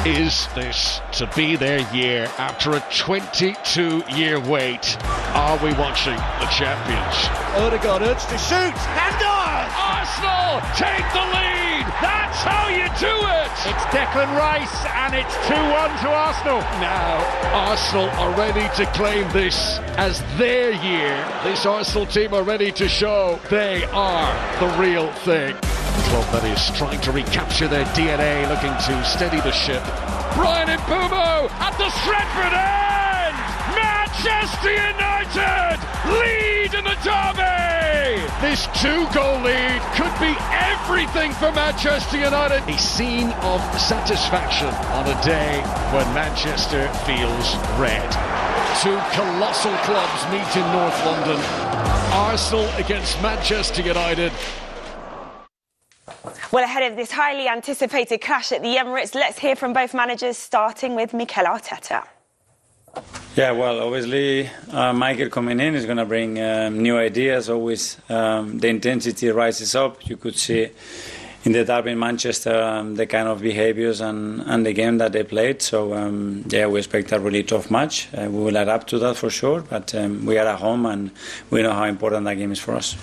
Is this to be their year after a 22-year wait? Are we watching the champions? Odegaard urged to shoot, and Arsenal take the lead! That's how you do it! it's Declan Rice, and it's 2-1 to Arsenal. Now, Arsenal are ready to claim this as their year. This Arsenal team are ready to show they are the real thing. A club that is trying to recapture their DNA, looking to steady the ship. Brian Mbumo at the Stretford end! Manchester United lead in the derby! This 2-goal lead could be everything for Manchester United. A scene of satisfaction on a day when Manchester feels red. Two colossal clubs meet in North London. Arsenal against Manchester United. Well, ahead of this highly anticipated clash at the Emirates, let's hear from both managers, starting with Mikel Arteta. Yeah, well, obviously, Michael coming in is going to bring new ideas. Always the intensity rises up. You could see in the derby in Manchester the kind of behaviours and the game that they played. So, yeah, we expect a really tough match. We will adapt to that for sure, but we are at home and we know how important that game is for us.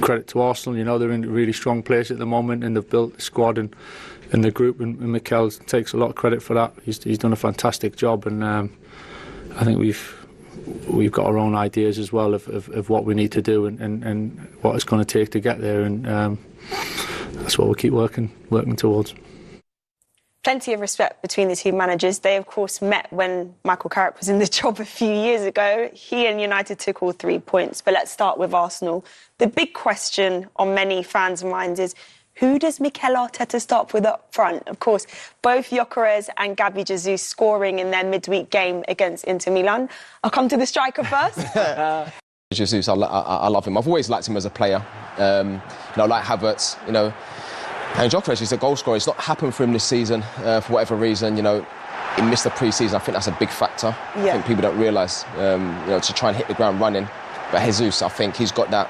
Credit to Arsenal, you know, they're in a really strong place at the moment and they've built the squad and the group, and Mikel takes a lot of credit for that. He's done a fantastic job, and I think we've got our own ideas as well of what we need to do and what it's going to take to get there, and that's what we'll keep working towards. Plenty of respect between the two managers. They, of course, met when Michael Carrick was in the job a few years ago. He and United took all 3 points. But let's start with Arsenal. The big question on many fans' minds is, who does Mikel Arteta start with up front? Of course, both Gyökeres and Gabby Jesus scoring in their midweek game against Inter Milan. I'll come to the striker first. Jesus, I love him. I've always liked him as a player. Like Havertz, And Gyökeres is a goal scorer. It's not happened for him this season for whatever reason. He missed the pre-season. I think that's a big factor. Yeah. I think people don't realise, to try and hit the ground running. But Jesus, I think he's got that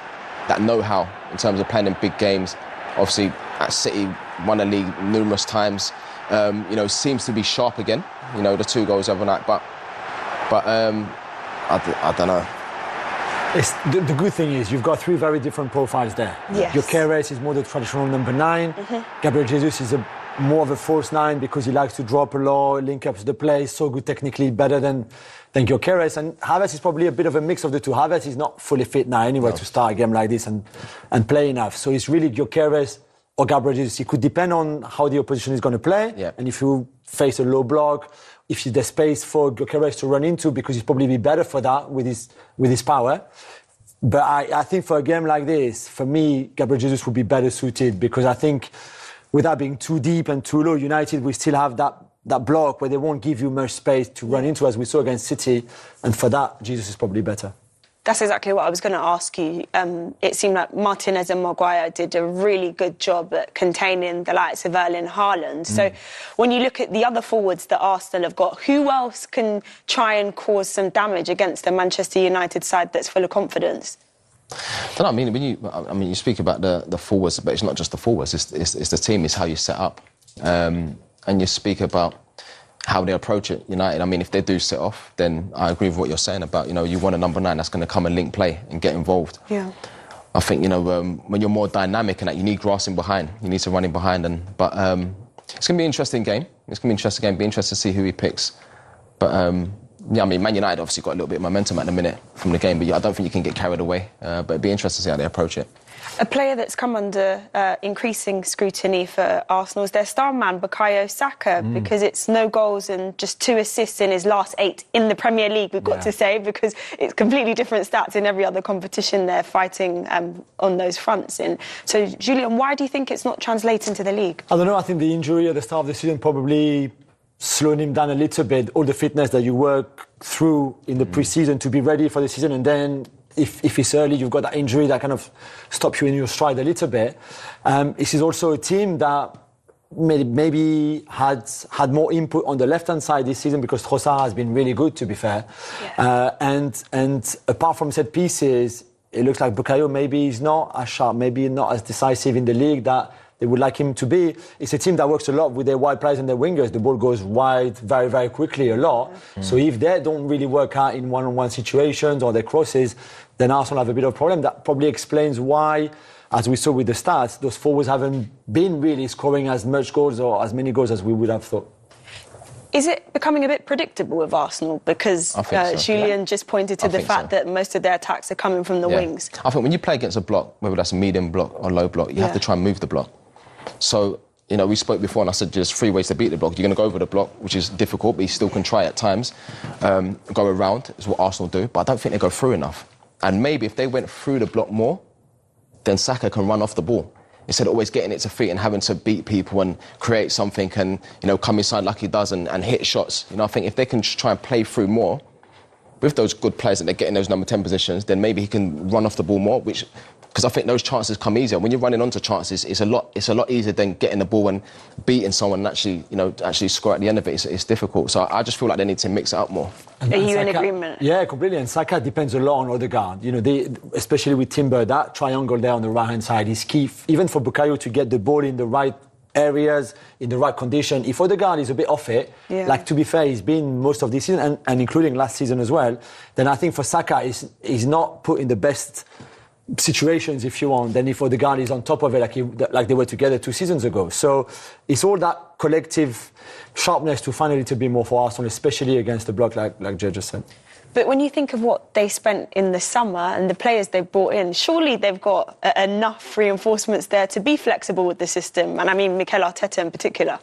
know-how in terms of playing in big games. Obviously, at City, won the league numerous times. Seems to be sharp again. The 2 goals overnight. But I don't know. The good thing is you've got 3 very different profiles there. Yes. Gyökeres is more the traditional number 9. Mm-hmm. Gabriel Jesus is more of a false 9 because he likes to drop a lot, link up to the play, so good technically, better than Gyökeres. And Havertz is probably a bit of a mix of the two. Havertz is not fully fit now anyway to start a game like this and play enough. So it's really Gyökeres or Gabriel Jesus. It could depend on how the opposition is going to play. Yeah. And if you face a low block, if there's space for Gyökeres to run into, because he's probably be better for that with his power. But I think for a game like this, for me, Gabriel Jesus would be better suited, because I think without being too deep and too low, United will still have that block where they won't give you much space to run into, as we saw against City. And for that, Jesus is probably better. That's exactly what I was going to ask you. It seemed like Martinez and Maguire did a really good job at containing the likes of Erling Haaland. So when you look at the other forwards that Arsenal have got, who else can try and cause some damage against a Manchester United side that's full of confidence? I mean, you speak about the forwards, but it's not just the forwards. It's the team. It's how you set up, and you speak about how they approach it. United, I mean, if they do sit off, then I agree with what you're saying about, you want a number 9 that's going to come and link play and get involved. Yeah. I think, when you're more dynamic and that, you need grass in behind. You need to run in behind. But it's going to be an interesting game. Be interesting to see who he picks. But, Man United obviously got a little bit of momentum at the minute from the game, but I don't think you can get carried away. But it'd be interesting to see how they approach it. A player that's come under increasing scrutiny for Arsenal is their star man, Bukayo Saka, because it's no goals and just 2 assists in his last 8 in the Premier League, we've got to say, because it's completely different stats in every other competition they're fighting on those fronts in. So, Julian, why do you think it's not translating to the league? I don't know. I think the injury at the start of the season probably slowed him down a little bit. All the fitness that you work through in the pre-season to be ready for the season, and then if it's early, you've got that injury that kind of stops you in your stride a little bit. This is also a team that maybe had more input on the left-hand side this season, because Trossard has been really good, to be fair. Yeah. And apart from set pieces, it looks like Bukayo maybe is not as sharp, maybe not as decisive in the league that they would like him to be. It's a team that works a lot with their wide players and their wingers. The ball goes wide very, very quickly a lot. So if they don't really work out in one-on-one situations or their crosses, then Arsenal have a bit of a problem. That probably explains why, as we saw with the stats, those forwards haven't been really scoring as much goals or as many goals as we would have thought. Is it becoming a bit predictable with Arsenal? Because Julian just pointed to the fact that most of their attacks are coming from the wings. I think when you play against a block, whether that's a medium block or low block, you have to try and move the block. So, you know, we spoke before and I said there's 3 ways to beat the block. You're going to go over the block, which is difficult, but you still can try at times. Go around is what Arsenal do, but I don't think they go through enough. And maybe if they went through the block more, then Saka can run off the ball. Instead of always getting it to feet and having to beat people and create something and, you know, come inside like he does and hit shots. You know, I think if they can try and play through more with those good players that they're getting those number 10 positions, then maybe he can run off the ball more, which... Because I think those chances come easier. When you're running onto chances, it's a lot easier than getting the ball and beating someone and actually score at the end of it. It's difficult. So I just feel like they need to mix it up more. Are you in agreement? Yeah, completely. And Saka depends a lot on Odegaard. You know, especially with Timber, that triangle there on the right-hand side is key, even for Bukayo to get the ball in the right areas, in the right condition. If Odegaard is a bit off it, like, to be fair, he's been most of this season and including last season as well, then I think for Saka, he's not put in the best situations, if you want, then if Odegaard is on top of it like they were together 2 seasons ago. So it's all that collective sharpness to find a little bit more for Arsenal, especially against the block, like Jay just said. But when you think of what they spent in the summer and the players they've brought in, surely they've got enough reinforcements there to be flexible with the system. And I mean Mikel Arteta in particular.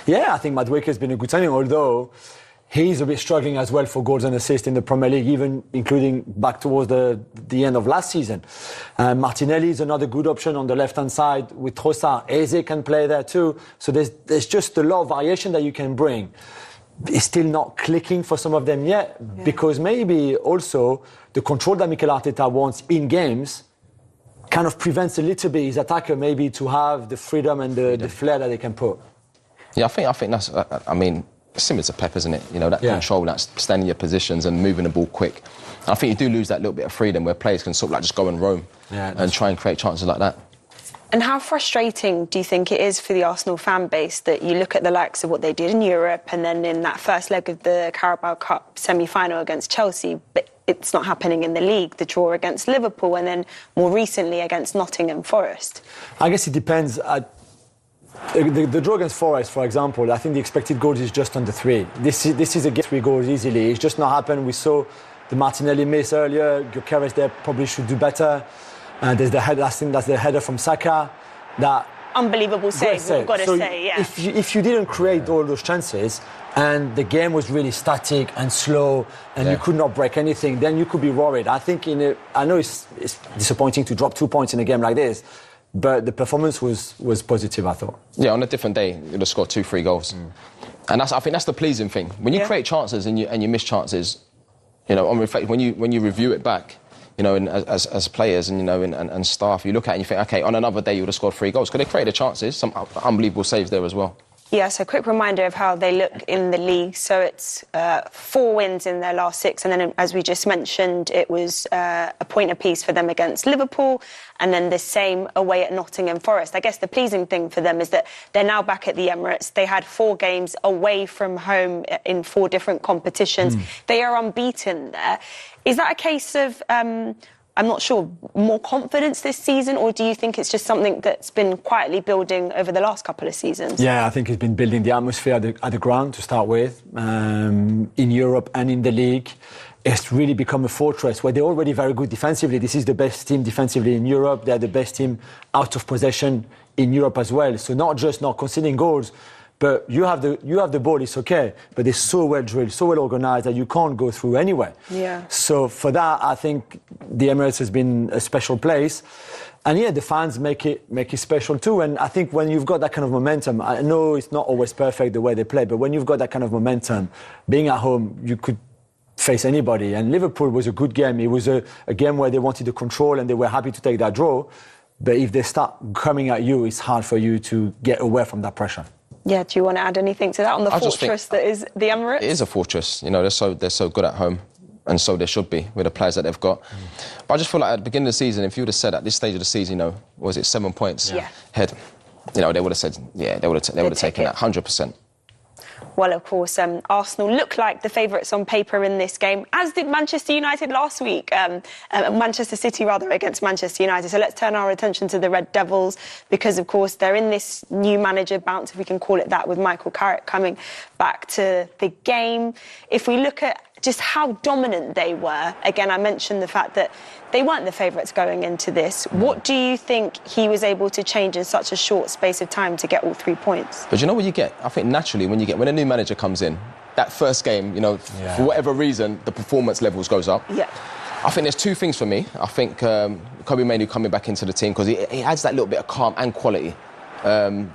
Yeah, I think Madueke has been a good signing, although he's a bit struggling as well for goals and assists in the Premier League, even including back towards the end of last season. Martinelli is another good option on the left-hand side with Trossard. Eze can play there too. So there's just a lot of variation that you can bring. It's still not clicking for some of them yet, because maybe also the control that Mikel Arteta wants in games kind of prevents a little bit his attacker maybe to have the freedom and the flair that they can put. Yeah, I think that's, I mean, similar to Pep, isn't it? You know, that control, that staying in your positions and moving the ball quick. And I think you do lose that little bit of freedom where players can sort of like just go and roam and try and create chances like that. And how frustrating do you think it is for the Arsenal fan base that you look at the likes of what they did in Europe and then in that first leg of the Carabao Cup semi-final against Chelsea, but it's not happening in the league, the draw against Liverpool and then more recently against Nottingham Forest? I guess it depends. The draw against Forest, for example, I think the expected goals is just under 3. This is against 3 goals easily. It's just not happened. We saw the Martinelli miss earlier. Gyökeres there probably should do better. There's the header. I think that's the header from Saka. That unbelievable save. We've got to say, yeah. If you didn't create all those chances and the game was really static and slow and you could not break anything, then you could be worried. I think I know it's disappointing to drop 2 points in a game like this. But the performance was positive, I thought. Yeah, on a different day, you'd have scored 2-3 goals. And I think that's the pleasing thing. When you create chances and you miss chances, you know, on reflect, when you review it back, you know, and as players and, you know, and staff, you look at it and you think, OK, on another day you would have scored 3 goals. Because they created chances, some unbelievable saves there as well. Yeah, so a quick reminder of how they look in the league. So it's 4 wins in their last 6. And then, as we just mentioned, it was a point apiece for them against Liverpool and then the same away at Nottingham Forest. I guess the pleasing thing for them is that they're now back at the Emirates. They had 4 games away from home in 4 different competitions. They are unbeaten there. Is that a case of... I'm not sure, more confidence this season, or do you think it's just something that's been quietly building over the last couple of seasons? Yeah, I think it's been building the atmosphere at the ground to start with, in Europe and in the league. It's really become a fortress where they're already very good defensively. This is the best team defensively in Europe. They're the best team out of possession in Europe as well. So not just not conceding goals, but you have the ball, it's okay, but they're so well drilled, so well organised that you can't go through anywhere. Yeah. So for that, I think the Emirates has been a special place. And yeah, the fans make it special too. And I think when you've got that kind of momentum, I know it's not always perfect the way they play, but when you've got that kind of momentum, being at home, you could face anybody. And Liverpool was a good game. It was a game where they wanted the control and they were happy to take that draw. But if they start coming at you, it's hard for you to get away from that pressure. Yeah, do you want to add anything to that on the fortress that is the Emirates? It is a fortress. You know, they're so good at home, and so they should be with the players that they've got. But I just feel like at the beginning of the season, if you would have said at this stage of the season, you know, was it 7 points ahead? you know, they would have said, yeah, they would have taken that 100%. Well, of course, Arsenal look like the favourites on paper in this game, as did Manchester United last week. Manchester City, rather, against Manchester United. So let's turn our attention to the Red Devils because, of course, they're in this new manager bounce, if we can call it that, with Michael Carrick coming back to the game. If we look at just how dominant they were, again, I mentioned the fact that they weren't the favourites going into this. What do you think he was able to change in such a short space of time to get all 3 points? But you know what you get? I think naturally when a new manager comes in, that first game, you know, for whatever reason, the performance levels goes up. Yeah. I think there's two things for me. I think Kobe Mainoo coming back into the team because he adds that little bit of calm and quality. And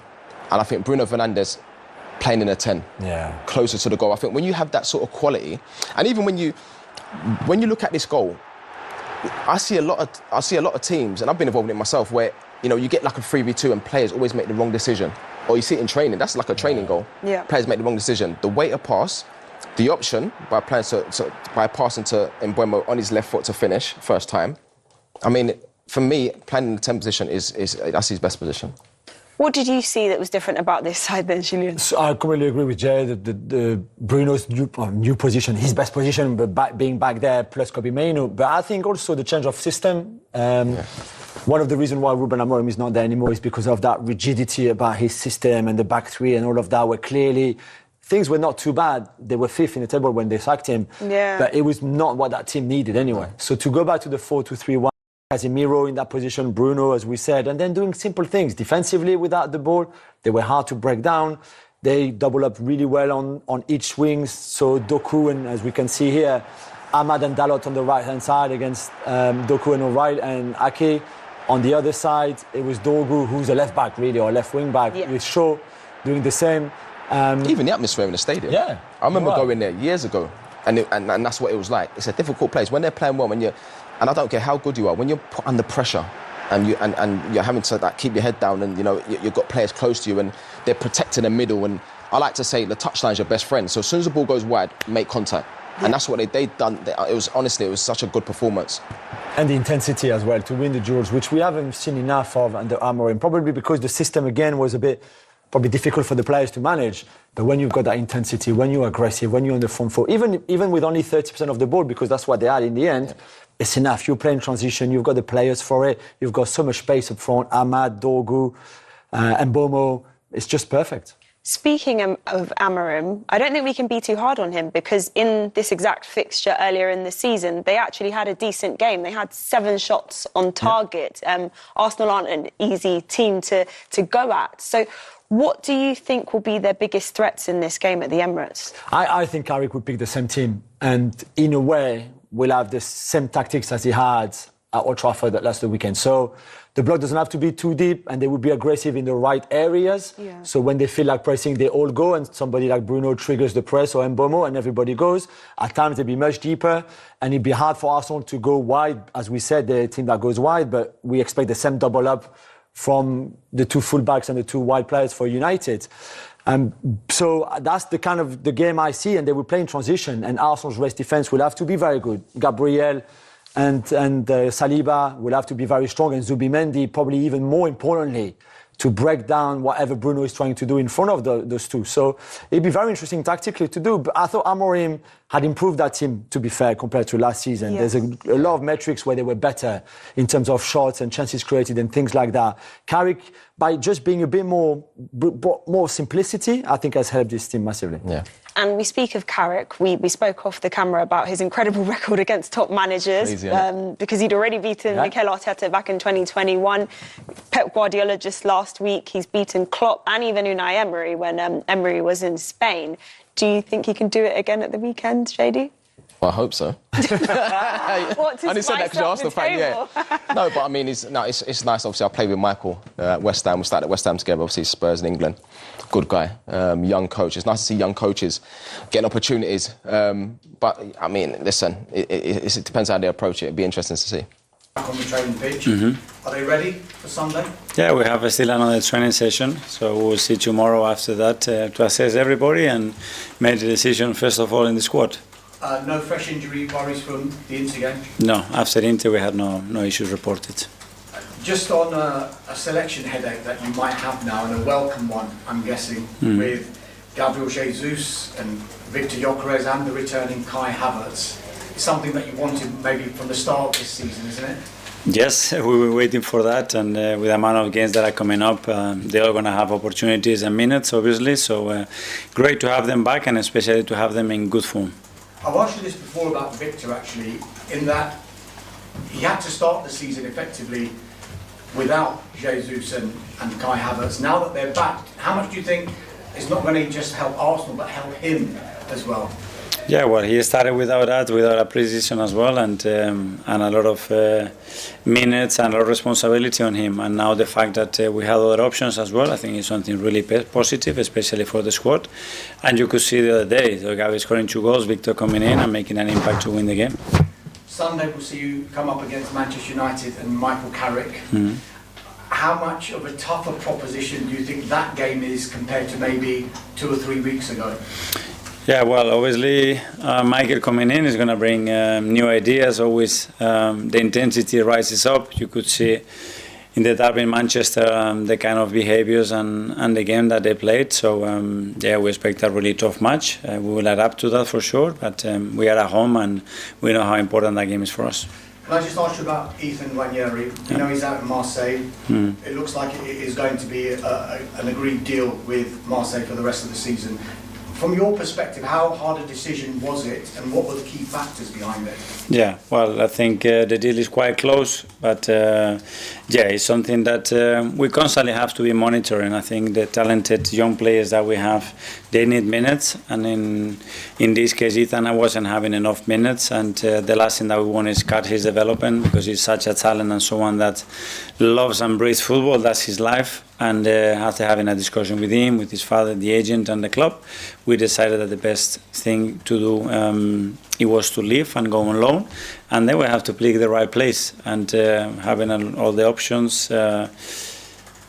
I think Bruno Fernandes playing in a 10, closer to the goal. I think when you have that sort of quality, and even when you look at this goal, I see a lot of teams, and I've been involved in it myself, where you know you get like a 3v2 and players always make the wrong decision, or you see it in training. That's like a training goal. Yeah. Players make the wrong decision. The way to pass, the option by passing to Mbeumo on his left foot to finish first time. I mean, for me, playing in the 10 position is that's his best position. What did you see that was different about this side then, Julian? So I completely agree with Jay. The Bruno's new position, his best position, but being back there plus Kobe Mainoo. But I think also the change of system. One of the reasons why Ruben Amorim is not there anymore is because of that rigidity about his system and the back three and all of that, where clearly things were not too bad. They were fifth in the table when they sacked him. Yeah. But it was not what that team needed anyway. So to go back to the 4-2-3-1, Casemiro in that position, Bruno, as we said, and then doing simple things. Defensively without the ball, they were hard to break down. They double up really well on each wings. So Doku, and as we can see here, Ahmad and Dalot on the right-hand side against Doku and O'Reilly and Ake. On the other side, it was Dogu, who's a left-back really, or left wing-back, with Shaw doing the same. Even the atmosphere in the stadium. Yeah. I remember going there years ago, and that's what it was like. It's a difficult place. When they're playing well, and I don't care how good you are, when you're put under pressure and you're having to keep your head down, and you know you've got players close to you and they're protecting the middle, and I like to say the touchline's your best friend. So as soon as the ball goes wide, make contact. And that's what they done. It was such a good performance. And the intensity as well to win the duels, which we haven't seen enough of under Amorim, probably because the system again was a bit probably difficult for the players to manage. But when you've got that intensity, when you're aggressive, when you're on the front foot, even with only 30% of the ball, because that's what they had in the end, it's enough. You're playing transition, you've got the players for it, you've got so much space up front, Ahmad, Dogu, Mbeumo, it's just perfect. Speaking of Amorim, I don't think we can be too hard on him because in this exact fixture earlier in the season, they actually had a decent game. They had 7 shots on target. Arsenal aren't an easy team to go at. So what do you think will be their biggest threats in this game at the Emirates? I think Carrick would pick the same team. And in a way, will have the same tactics as he had at Old Trafford last weekend. So the block doesn't have to be too deep and they will be aggressive in the right areas. Yeah. So when they feel like pressing, they all go and somebody like Bruno triggers the press or Mbeumo and everybody goes. At times they'll be much deeper and it'd be hard for Arsenal to go wide. As we said, they're a team that goes wide, but we expect the same double up from the 2 fullbacks and the 2 wide players for United. So that's the kind of the game I see, and they will play in transition. And Arsenal's race defence will have to be very good. Gabriel and Saliba will have to be very strong, and Zubimendi probably even more importantly to break down whatever Bruno is trying to do in front of those 2. So it'd be very interesting tactically to do. But I thought Amorim had improved that team, to be fair, compared to last season. Yes. There's a lot of metrics where they were better in terms of shots and chances created and things like that. Carrick, by just being a bit more simplicity, I think has helped this team massively. Yeah. And we speak of Carrick. We spoke off the camera about his incredible record against top managers because he'd already beaten Mikel Arteta back in 2021. Pep Guardiola just last week. He's beaten Klopp and even Unai Emery when Emery was in Spain. Do you think he can do it again at the weekend, JD? Well, I hope so. I only said that because you're Arsenal fan, No, but I mean, it's nice. Obviously, I played with Michael at West Ham. We started at West Ham together, obviously Spurs in England. Good guy, young coach. It's nice to see young coaches getting opportunities. But, I mean, listen, it depends how they approach it. It'd be interesting to see. On the training pitch, Are they ready for Sunday? Yeah, we have still another training session, so we'll see tomorrow after that to assess everybody and make the decision, first of all, in the squad. No fresh injury worries from the Inter game? No, after Inter we had no issues reported. Just on a selection headache that you might have now, and a welcome one, I'm guessing, with Gabriel Jesus and Victor Gyökeres and the returning Kai Havertz. It's something that you wanted maybe from the start of this season, isn't it? Yes, we were waiting for that, and with the amount of games that are coming up, they're all going to have opportunities and minutes, obviously. So great to have them back, and especially to have them in good form. I've asked you this before about Victor, actually, in that he had to start the season effectively without Jesus and Kai Havertz. Now that they're back, how much do you think is not going to just help Arsenal, but help him as well? Yeah, well, he started without that, without a pre-season as well, and a lot of minutes and a lot of responsibility on him. And now the fact that we have other options as well, I think is something really positive, especially for the squad. And you could see the other day, the guy scoring 2 goals, Victor coming in and making an impact to win the game. Sunday we'll see you come up against Manchester United and Michael Carrick. How much of a tougher proposition do you think that game is compared to maybe 2 or 3 weeks ago? Yeah, well, obviously Michael coming in is going to bring new ideas. Always the intensity rises up. You could see in the derby in Manchester the kind of behaviours and the game that they played. So yeah, we expect a really tough match. We will adapt to that for sure. But we are at home and we know how important that game is for us. Can I just ask you about Ethan Nwaneri? You know he's out in Marseille. It looks like it is going to be an agreed deal with Marseille for the rest of the season. From your perspective, how hard a decision was it, and what were the key factors behind it? Yeah, well, I think the deal is quite close, but yeah, it's something that we constantly have to be monitoring. I think the talented young players that we have, they need minutes, and in this case, Ethan wasn't having enough minutes, and the last thing that we want is cut his development, because he's such a talent and someone that loves and breathes football. That's his life. And after having a discussion with him, with his father, the agent and the club, we decided that the best thing to do it was to leave and go on loan, and then we have to pick the right place. And having all the options,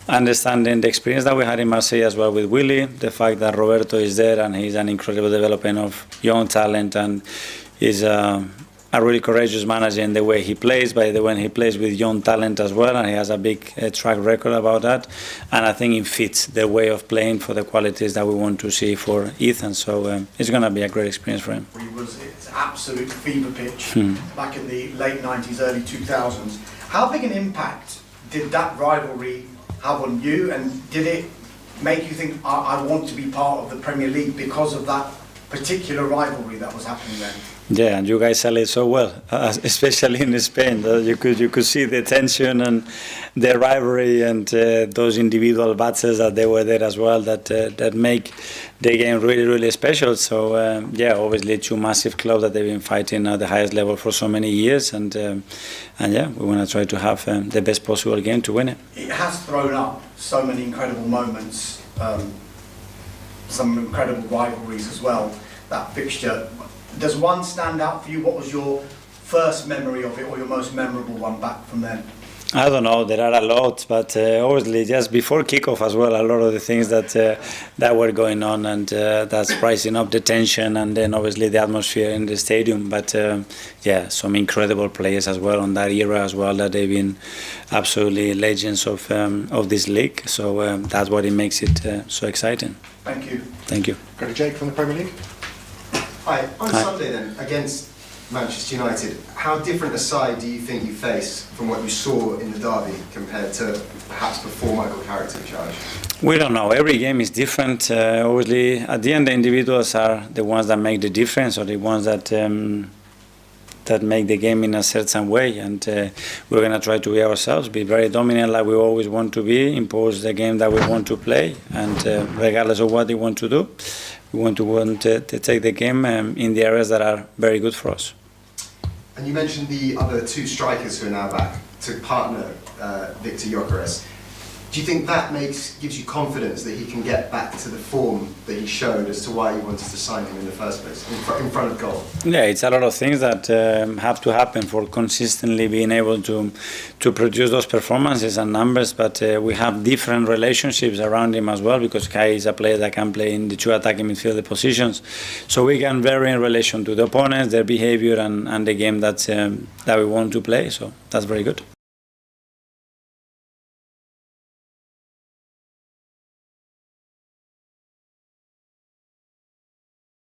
understanding the experience that we had in Marseille as well with Willy, the fact that Roberto is there and he's an incredible development of young talent, and is a really courageous manager in the way he plays, by the way he plays with young talent as well, and he has a big track record about that. And I think it fits the way of playing for the qualities that we want to see for Ethan. So it's going to be a great experience for him. It's absolute fever pitch back in the late 90s, early 2000s. How big an impact did that rivalry have on you, and did it make you think, I want to be part of the Premier League because of that particular rivalry that was happening then? Yeah, and you guys sell it so well, especially in Spain. You could see the tension and the rivalry and those individual battles that they were there as well, that make the game really, really special. So yeah, obviously 2 massive clubs that they've been fighting at the highest level for so many years, and yeah, we want to try to have the best possible game to win it. It has thrown up so many incredible moments, some incredible rivalries as well. That fixture. Does one stand out for you? What was your first memory of it, or your most memorable one back from then? I don't know, there are a lot, but obviously just before kickoff as well, a lot of the things that were going on, and that's pricing up the tension, and then obviously the atmosphere in the stadium. But yeah, some incredible players as well on that era as well, that they've been absolutely legends of this league. So that's what it makes it so exciting. Thank you. Thank you. Go to Jake from the Premier League. Hi. On Sunday then, against Manchester United, how different a side do you think you face from what you saw in the derby compared to perhaps before Michael Carrick took charge? We don't know. Every game is different. Obviously, at the end, the individuals are the ones that make the difference, or the ones that make the game in a certain way. And we're going to try to be ourselves, be very dominant like we always want to be, impose the game that we want to play, and regardless of what they want to do, we want to take the game in the areas that are very good for us. And you mentioned the other 2 strikers who are now back to partner Victor Gyökeres. Do you think that gives you confidence that he can get back to the form that he showed as to why you wanted to sign him in the first place, in front of goal? Yeah, it's a lot of things that have to happen for consistently being able to produce those performances and numbers, but we have different relationships around him as well, because Kai is a player that can play in the 2 attacking midfield positions. So we can vary in relation to the opponents, their behavior, and the game that we want to play. So that's very good.